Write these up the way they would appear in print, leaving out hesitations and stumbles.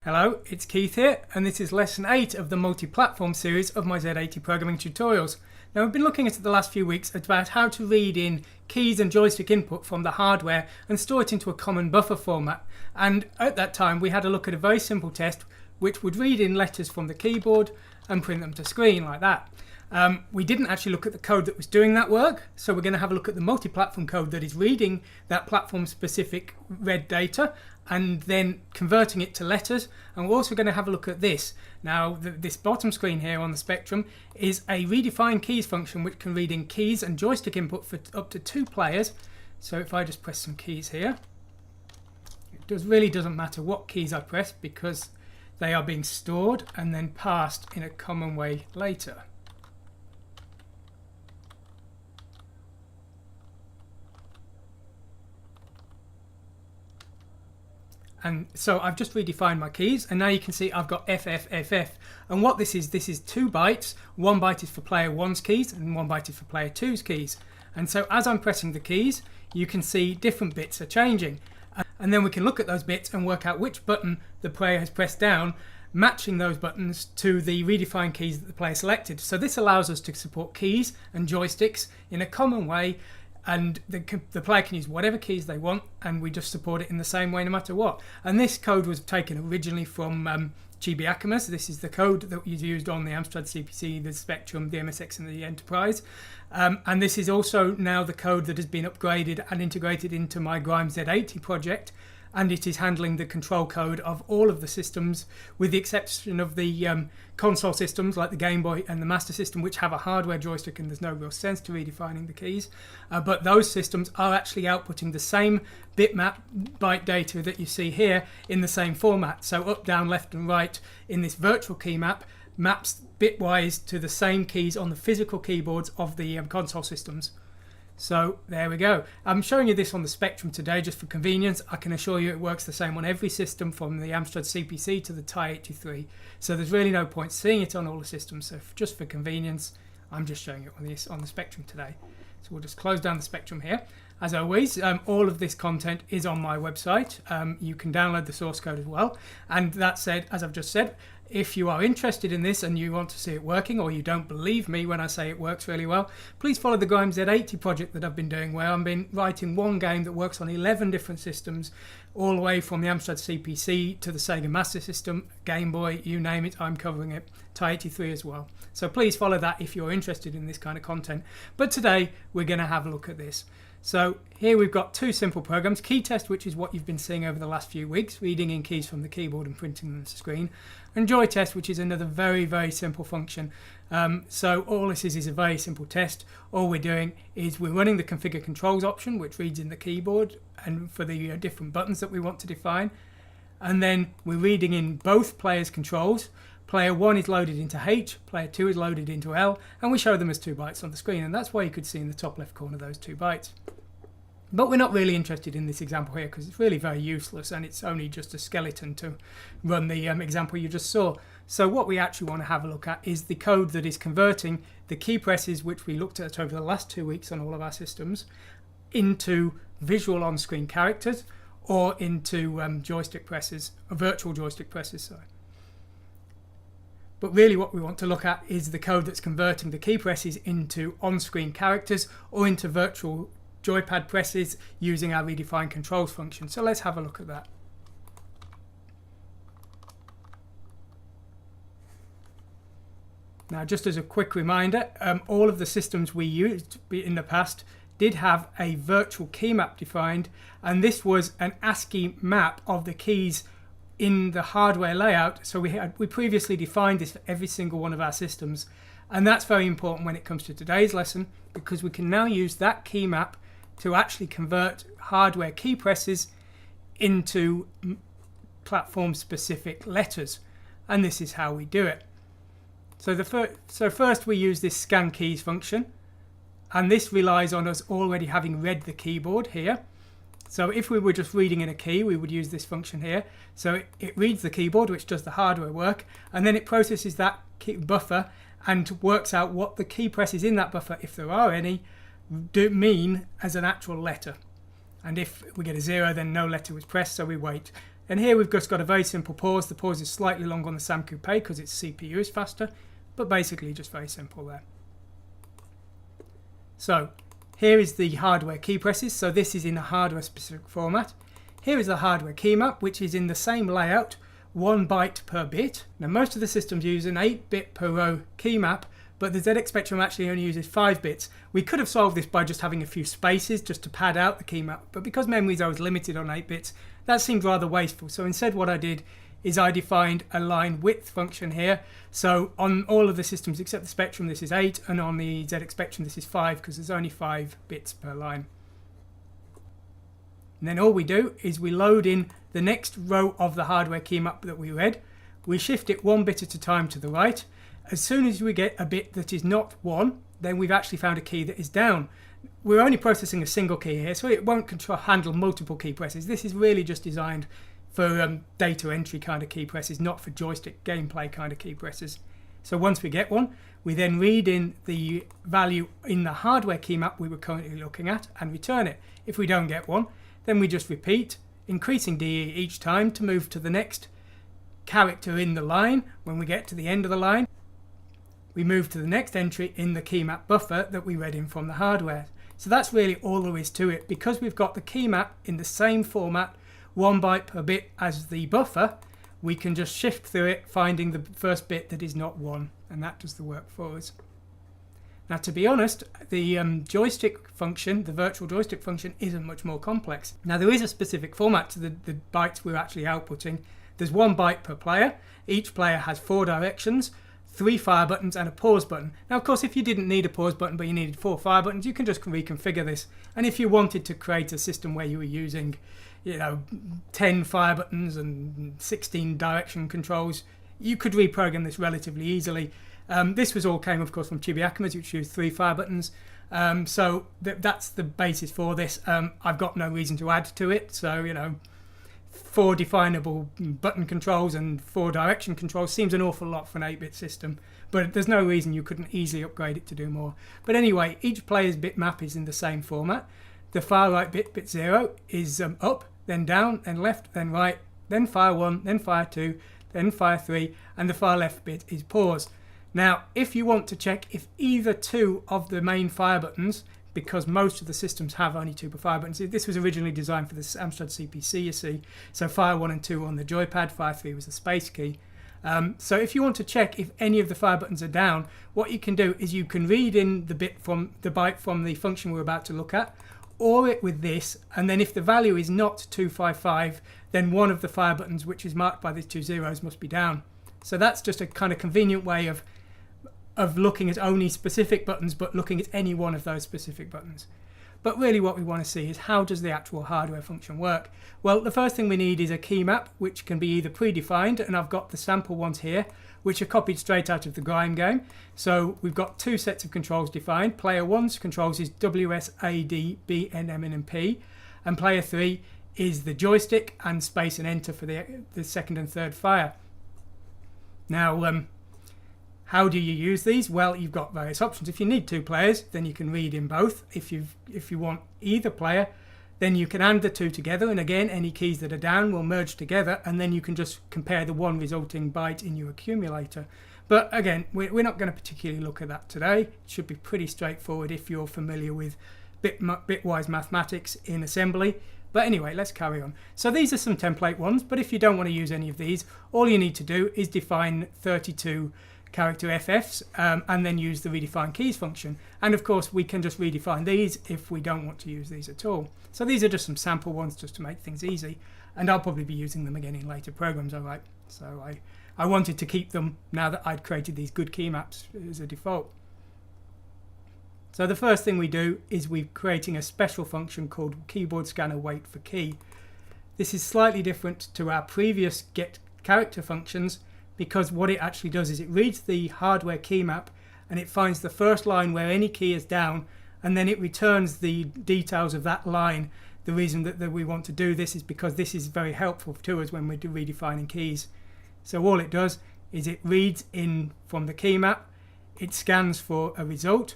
Hello, it's Keith here, and this is lesson 8 of the multi-platform series of my Z80 programming tutorials. Now, we've been looking at the last few weeks about how to read in keys and joystick input from the hardware and store it into a common buffer format. And at that time, we had a look at a very simple test which would read in letters from the keyboard and print them to screen like that. We didn't actually look at the code that was doing that work, so we're going to have a look at the multi-platform code that is reading that platform-specific read data and then converting it to letters. And we're also going to have a look at this. Now, this bottom screen here on the spectrum is a redefine keys function which can read in keys and joystick input for up to 2 players. So if I just press some keys here, it really doesn't matter what keys I press because they are being stored and then passed in a common way later. And so I've just redefined my keys, and now you can see I've got FFFF. And what this is 2 bytes. 1 byte is for player 1's keys, and 1 byte is for player 2's keys. And so as I'm pressing the keys, you can see different bits are changing. And then we can look at those bits and work out which button the player has pressed down, matching those buttons to the redefined keys that the player selected. So this allows us to support keys and joysticks in a common way, and the player can use whatever keys they want, and we just support it in the same way no matter what. And this code was taken originally from Chibi Akamas. This is the code that was used on the Amstrad CPC, the Spectrum, the MSX and the Enterprise. And this is also now the code that has been upgraded and integrated into my Grimes Z80 project, and it is handling the control code of all of the systems with the exception of the console systems like the Game Boy and the Master System, which have a hardware joystick and there's no real sense to redefining the keys. But those systems are actually outputting the same bitmap byte data that you see here in the same format. So up, down, left and right in this virtual key map maps bitwise to the same keys on the physical keyboards of the console systems. So there we go. I'm showing you this on the Spectrum today just for convenience. I can assure you it works the same on every system from the Amstrad CPC to the TI 83. So there's really no point seeing it on all the systems. So just for convenience, I'm just showing it on the Spectrum today. So we'll just close down the Spectrum here. As always, all of this content is on my website. You can download the source code as well. And that said, as I've just said, if you are interested in this and you want to see it working, or you don't believe me when I say it works really well, please follow the Grimes Z80 project that I've been doing, where I've been writing one game that works on 11 different systems, all the way from the Amstrad CPC to the Sega Master System, Game Boy, you name it, I'm covering it, TI 83 as well. So please follow that if you're interested in this kind of content. But today we're going to have a look at this. So here we've got 2 simple programs, Key Test, which is what you've been seeing over the last few weeks, reading in keys from the keyboard and printing them to the screen, and Joy Test, which is another very, very simple function. So all this is a very simple test. All we're doing is we're running the configure controls option, which reads in the keyboard and for the different buttons that we want to define. And then we're reading in both players' controls. Player 1 is loaded into H, player 2 is loaded into L, and we show them as 2 bytes on the screen, and that's why you could see in the top left corner those 2 bytes. But we're not really interested in this example here because it's really very useless and it's only just a skeleton to run the example you just saw. So what we actually want to have a look at is the code that is converting the key presses, which we looked at over the last 2 weeks on all of our systems, into visual on-screen characters or into joystick presses, virtual joystick presses, sorry. But really what we want to look at is the code that's converting the key presses into on-screen characters or into virtual joypad presses using our redefine controls function. So let's have a look at that. Now, just as a quick reminder, all of the systems we used in the past did have a virtual key map defined, and this was an ASCII map of the keys in the hardware layout. So we previously defined this for every single one of our systems, and that's very important when it comes to today's lesson because we can now use that key map to actually convert hardware key presses into platform-specific letters, and this is how we do it. So first we use this scan keys function, and this relies on us already having read the keyboard here. So if we were just reading in a key, we would use this function here. So it reads the keyboard, which does the hardware work, and then it processes that buffer and works out what the key presses in that buffer, if there are any, do mean as an actual letter. And if we get a 0, then no letter was pressed, so we wait. And here we've just got a very simple pause. The pause is slightly longer on the Sam Coupe because its CPU is faster, but basically just very simple there. So here is the hardware key presses. So this is in a hardware specific format. Here is the hardware key map, which is in the same layout, 1 byte per bit. Now most of the systems use an 8-bit per row key map, but the ZX Spectrum actually only uses 5 bits. We could have solved this by just having a few spaces just to pad out the key map, but because memory is always limited on 8 bits, that seemed rather wasteful. So instead what I did is I defined a line width function here. So on all of the systems except the Spectrum this is 8, and on the ZX Spectrum this is 5 because there's only 5 bits per line. And then all we do is we load in the next row of the hardware key map that we read. We shift it 1 bit at a time to the right. As soon as we get a bit that is not 1, then we've actually found a key that is down. We're only processing a single key here, so it won't handle multiple key presses. This is really just designed for data entry kind of key presses, not for joystick gameplay kind of key presses. So once we get one, we then read in the value in the hardware key map we were currently looking at and return it. If we don't get one, then we just repeat, increasing DE each time to move to the next character in the line. When we get to the end of the line, we move to the next entry in the key map buffer that we read in from the hardware. So that's really all there is to it. Because we've got the key map in the same format, 1 byte per bit as the buffer, we can just shift through it, finding the first bit that is not 1, and that does the work for us. Now, to be honest, the joystick function, the virtual joystick function, isn't much more complex. Now, there is a specific format to the bytes we're actually outputting. There's 1 byte per player. Each player has 4 directions, 3 fire buttons and a pause button. Now, of course, if you didn't need a pause button but you needed 4 fire buttons, you can just reconfigure this. And if you wanted to create a system where you were using, 10 fire buttons and 16 direction controls, you could reprogram this relatively easily. This came, of course, from Chibi-Akuma's, which used 3 fire buttons. So that's the basis for this. I've got no reason to add to it. So, 4 definable button controls and 4 direction controls seems an awful lot for an 8-bit system. But there's no reason you couldn't easily upgrade it to do more. But anyway, each player's bitmap is in the same format. The far right bit 0, is up, then down, then left, then right, then fire 1, then fire 2, then fire 3, and the far left bit is pause. Now, if you want to check if either 2 of the main fire buttons, because most of the systems have only 2 per fire buttons, this was originally designed for the Amstrad CPC, you see, so fire 1 and 2 were on the joypad, fire 3 was the space key. So if you want to check if any of the fire buttons are down, what you can do is you can read in the byte from the function we're about to look at, or it with this, and then if the value is not 255, then one of the fire buttons, which is marked by these 2 zeros, must be down. So that's just a kind of convenient way of looking at only specific buttons, but looking at any one of those specific buttons. But really what we want to see is how does the actual hardware function work? Well, the first thing we need is a key map, which can be either predefined, and I've got the sample ones here, which are copied straight out of the Grime game. So we've got 2 sets of controls defined. Player 1's controls is WS, AD, B, N, M, and P, and player 3 is the joystick and space and enter for the second and third fire. Now, how do you use these? Well, you've got various options. If you need 2 players, then you can read in both. If you want either player, then you can add the 2 together, and again, any keys that are down will merge together, and then you can just compare the one resulting byte in your accumulator. But again, we're not going to particularly look at that today. It should be pretty straightforward if you're familiar with bitwise mathematics in assembly. But anyway, let's carry on. So these are some template ones, but if you don't want to use any of these, all you need to do is define 32 character FFs and then use the redefine keys function. And of course, we can just redefine these if we don't want to use these at all. So these are just some sample ones just to make things easy. And I'll probably be using them again in later programs, all right? So I wanted to keep them now that I'd created these good key maps as a default. So the first thing we do is we're creating a special function called keyboard scanner wait for key. This is slightly different to our previous get character functions, because what it actually does is it reads the hardware key map and it finds the first line where any key is down, and then it returns the details of that line. The reason that we want to do this is because this is very helpful to us when we're redefining keys. So all it does is it reads in from the key map, it scans for a result,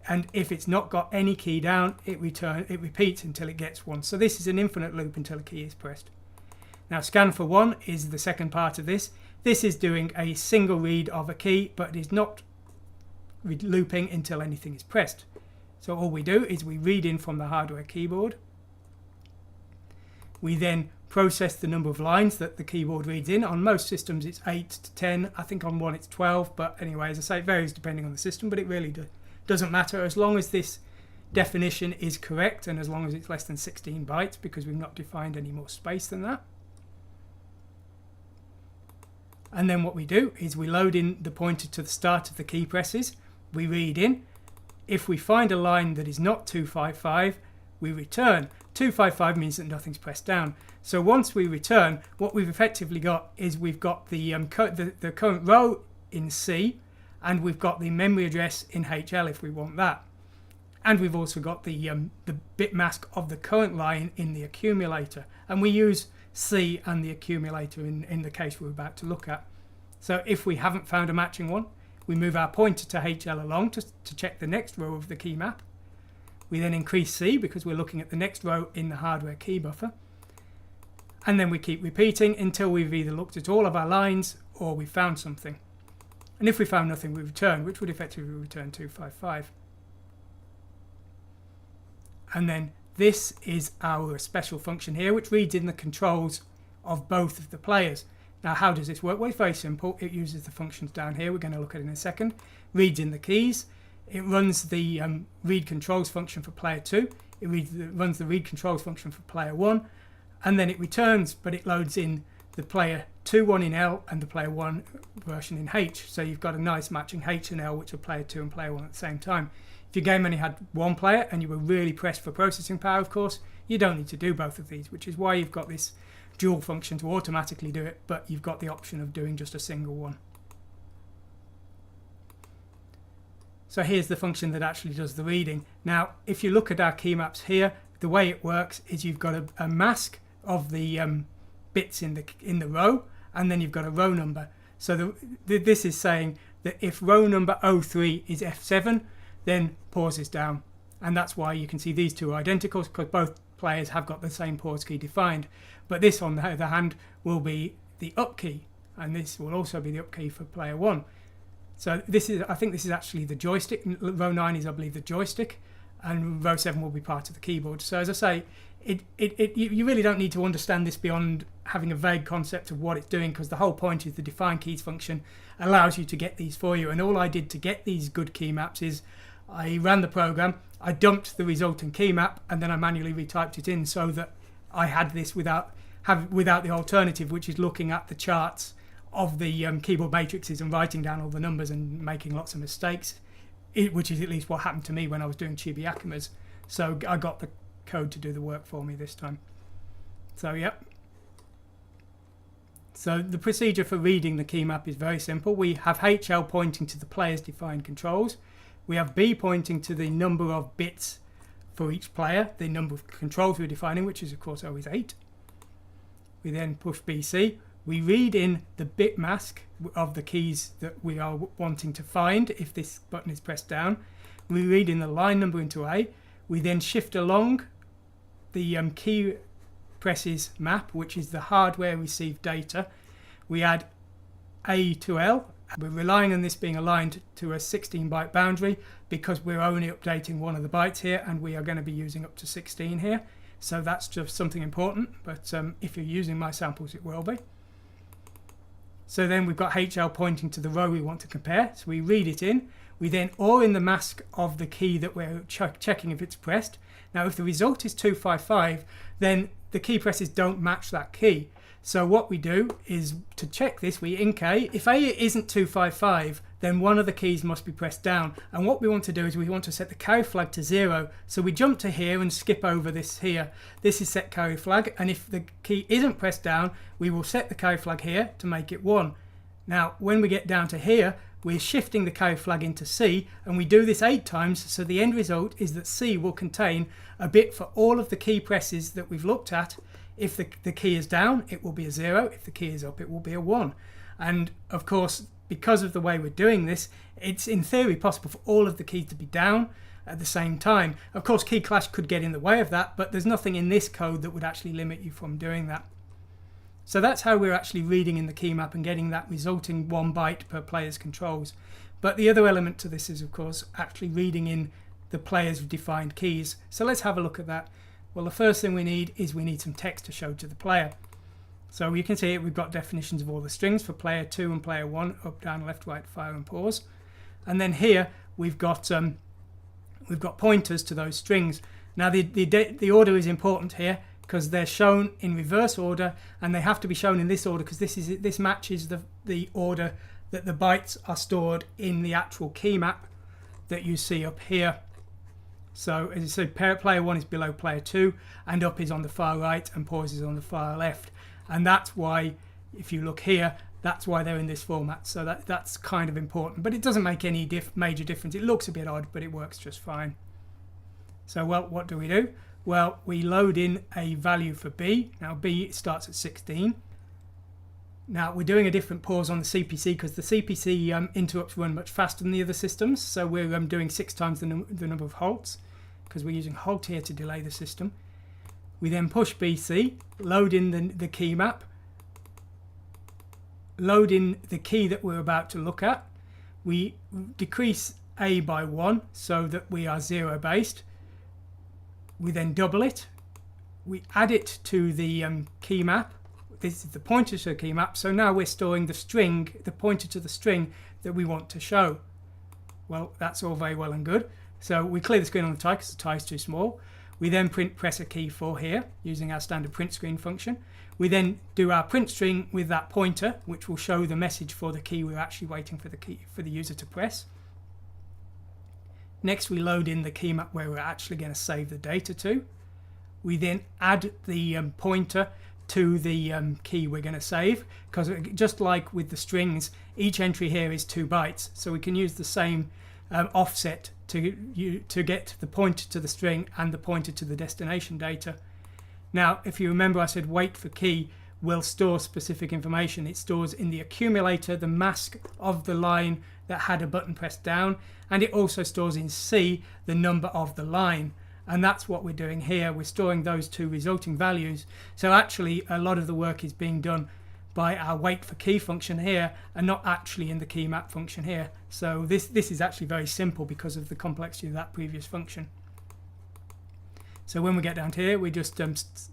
and if it's not got any key down, it repeats until it gets one. So this is an infinite loop until a key is pressed. Now scan for 1 is the second part of this. This is doing a single read of a key, but it is not looping until anything is pressed. So all we do is we read in from the hardware keyboard. We then process the number of lines that the keyboard reads in. On most systems it's 8 to 10, I think on one it's 12, but anyway, as I say, it varies depending on the system, but it really doesn't matter as long as this definition is correct and as long as it's less than 16 bytes, because we've not defined any more space than that. And then what we do is we load in the pointer to the start of the key presses. We read in. If we find a line that is not 255, we return. 255 means that nothing's pressed down. So once we return, what we've effectively got is we've got the current row in C, and we've got the memory address in HL if we want that. And we've also got the bit mask of the current line in the accumulator. And we use C and the accumulator in the case we're about to look at. So if we haven't found a matching one, we move our pointer to HL along to check the next row of the key map. We then increase C because we're looking at the next row in the hardware key buffer. And then we keep repeating until we've either looked at all of our lines or we've found something. And if we found nothing, we return, which would effectively return 255. And then this is our special function here, which reads in the controls of both of the players. Now, how does this work? Well, it's very simple. It uses the functions down here. We're going to look at it in a second. Reads in the keys. It runs the read controls function for player 2. It runs the read controls function for player 1. And then it returns, but it loads in the player 2 one in L and the player 1 version in H. So you've got a nice matching H and L, which are player 2 and player 1 at the same time. If your game only had one player and you were really pressed for processing power, of course, you don't need to do both of these, which is why you've got this dual function to automatically do it, but you've got the option of doing just a single one. So here's the function that actually does the reading. Now, if you look at our key maps here, the way it works is you've got a mask of the bits in the row, and then you've got a row number. So this is saying that if row number 03 is F7, then pause is down. And that's why you can see these two are identical, because both players have got the same pause key defined. But this, on the other hand, will be the up key, and this will also be the up key for player 1. So this is, I think this is actually the joystick. Row 9 is, I believe, the joystick, and row 7 will be part of the keyboard. So as I say, you really don't need to understand this beyond having a vague concept of what it's doing, because the whole point is the define keys function allows you to get these for you. And all I did to get these good key maps is I ran the program, I dumped the resulting key map, and then I manually retyped it in so that I had this without the alternative, which is looking at the charts of the keyboard matrices and writing down all the numbers and making lots of mistakes, which is at least what happened to me when I was doing Chibi Yakimas. So I got the code to do the work for me this time. So yep. So the procedure for reading the key map is very simple. We have HL pointing to the player's defined controls. We have B pointing to the number of bits for each player, the number of controls we're defining, which is of course always 8. We then push BC. We read in the bit mask of the keys that we are wanting to find if this button is pressed down. We read in the line number into A. We then shift along the key presses map, which is the hardware received data. We add A to L. We're relying on this being aligned to a 16-byte boundary because we're only updating one of the bytes here, and we are going to be using up to 16 here. So that's just something important, but if you're using my samples, it will be. So then we've got HL pointing to the row we want to compare. So we read it in. We then OR in the mask of the key that we're checking if it's pressed. Now, if the result is 255, then the key presses don't match that key. So what we do is, to check this, we ink A. If A isn't 255, then one of the keys must be pressed down. And what we want to do is we want to set the carry flag to 0. So we jump to here and skip over this here. This is set carry flag, and if the key isn't pressed down, we will set the carry flag here to make it 1. Now, when we get down to here, we're shifting the carry flag into C, and we do this 8 times, so the end result is that C will contain a bit for all of the key presses that we've looked at. If the key is down, it will be a 0. If the key is up, it will be a 1. And of course, because of the way we're doing this, it's in theory possible for all of the keys to be down at the same time. Of course, key clash could get in the way of that, but there's nothing in this code that would actually limit you from doing that. So that's how we're actually reading in the key map and getting that resulting 1 byte per player's controls. But the other element to this is, of course, actually reading in the player's defined keys. So let's have a look at that. Well, the first thing we need is some text to show to the player. So you can see it, we've got definitions of all the strings for player 2 and player 1, up, down, left, right, fire and pause. And then here we've got pointers to those strings. Now the order is important here because they're shown in reverse order, and they have to be shown in this order because this matches the order that the bytes are stored in the actual key map that you see up here. So as I said, player 1 is below player 2, and up is on the far right, and pause is on the far left. And that's why, if you look here, that's why they're in this format. So that's kind of important, but it doesn't make any major difference. It looks a bit odd, but it works just fine. So, well, what do? Well, we load in a value for B. Now B starts at 16. Now we're doing a different pause on the CPC because the CPC interrupts run much faster than the other systems. So we're doing 6 times the number of halts because we're using halt here to delay the system. We then push BC, load in the key map, load in the key that we're about to look at. We decrease A by 1 so that we are 0 based. We then double it. We add it to the key map. This is the pointer to the key map. So now we're storing the string, the pointer to the string that we want to show. Well, that's all very well and good. So we clear the screen on the tie because the tie is too small. We then press a key 4 here using our standard print screen function. We then do our print string with that pointer, which will show the message for the key we're actually waiting for the user to press. Next, we load in the key map where we're actually going to save the data to. We then add the pointer to the key we're going to save, because just like with the strings, each entry here is 2 bytes, so we can use the same offset to get the pointer to the string and the pointer to the destination data. Now, if you remember, I said wait for key will store specific information. It stores in the accumulator the mask of the line that had a button pressed down, and it also stores in C the number of the line. And that's what we're doing here. We're storing those 2 resulting values. So actually a lot of the work is being done by our wait for key function here and not actually in the key map function here. So this is actually very simple because of the complexity of that previous function. So when we get down to here, we just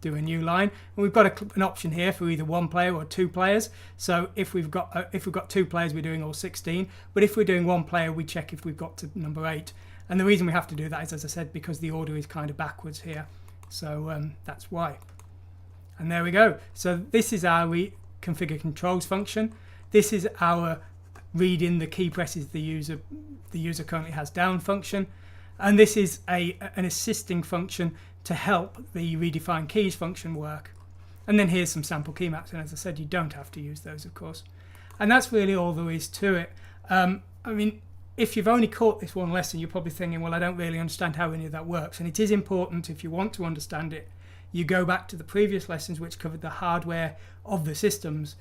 do a new line, and we've got an option here for either 1 player or 2 players. So if we've got 2 players, we're doing all 16. But if we're doing 1 player, we check if we've got to number 8. And the reason we have to do that is, as I said, because the order is kind of backwards here. So that's why. And there we go. So this is our configure controls function. This is our read in the key presses the user currently has down function. And this is an assisting function to help the redefine keys function work. And then here's some sample key maps, and as I said, you don't have to use those, of course. And that's really all there is to it. I mean, if you've only caught this one lesson, you're probably thinking, well, I don't really understand how any of that works. And it is important, if you want to understand it, you go back to the previous lessons which covered the hardware of the systems.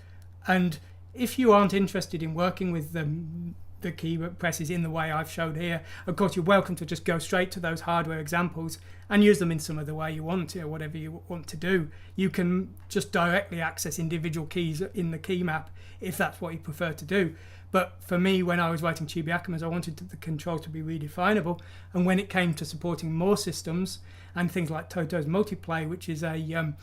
And if you aren't interested in working with the key presses in the way I've showed here, of course you're welcome to just go straight to those hardware examples and use them in some other way you want to, or whatever you want to do. You can just directly access individual keys in the key map if that's what you prefer to do. But for me, when I was writing Chibi Akamas, I wanted the control to be redefinable, and when it came to supporting more systems and things like Toto's Multiplay, which is an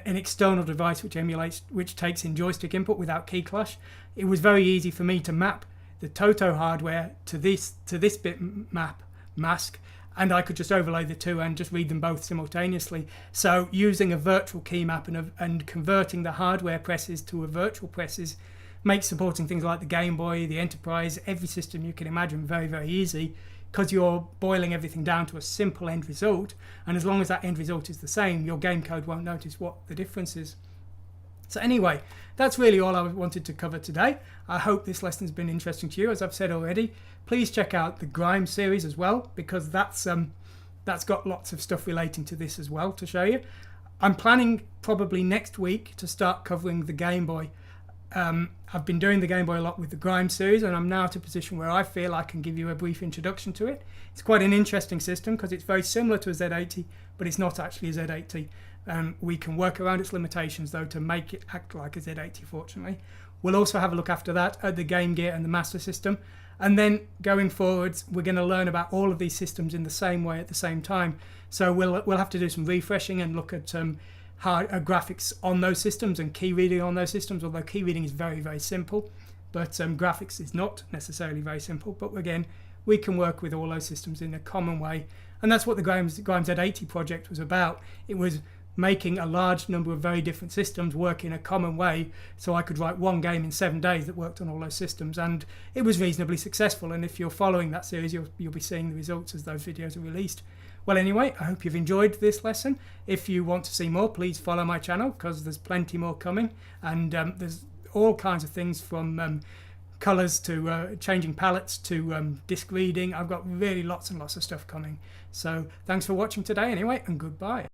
external device which takes in joystick input without key clash, it was very easy for me to map the Toto hardware to this bit map mask, and I could just overlay the 2 and just read them both simultaneously. So using a virtual key map and converting the hardware presses to a virtual presses makes supporting things like the Game Boy, the Enterprise, every system you can imagine very, very easy, because you're boiling everything down to a simple end result, and as long as that end result is the same, your game code won't notice what the difference is. So anyway, that's really all I wanted to cover today. I hope this lesson has been interesting to you. As I've said already, please check out the Grime series as well, because that's got lots of stuff relating to this as well to show you. I'm planning probably next week to start covering the Game Boy. I've been doing the Game Boy a lot with the Grime series, and I'm now at a position where I feel I can give you a brief introduction to it. It's quite an interesting system because it's very similar to a Z80, but it's not actually a Z80. We can work around its limitations though to make it act like a Z80, fortunately. We'll also have a look after that at the game gear and the master system. And then going forwards, we're going to learn about all of these systems in the same way at the same time. So we'll have to do some refreshing and look at graphics on those systems and key reading on those systems, although key reading is very, very simple. But graphics is not necessarily very simple. But again, we can work with all those systems in a common way. And that's what the Grime Z80 project was about. It was making a large number of very different systems work in a common way, so I could write one game in 7 days that worked on all those systems, and it was reasonably successful. And if you're following that series, you'll be seeing the results as those videos are released. Well, anyway, I hope you've enjoyed this lesson. If you want to see more, please follow my channel, because there's plenty more coming, and there's all kinds of things from colors to changing palettes to disc reading. I've got really lots and lots of stuff coming. So thanks for watching today anyway, and goodbye.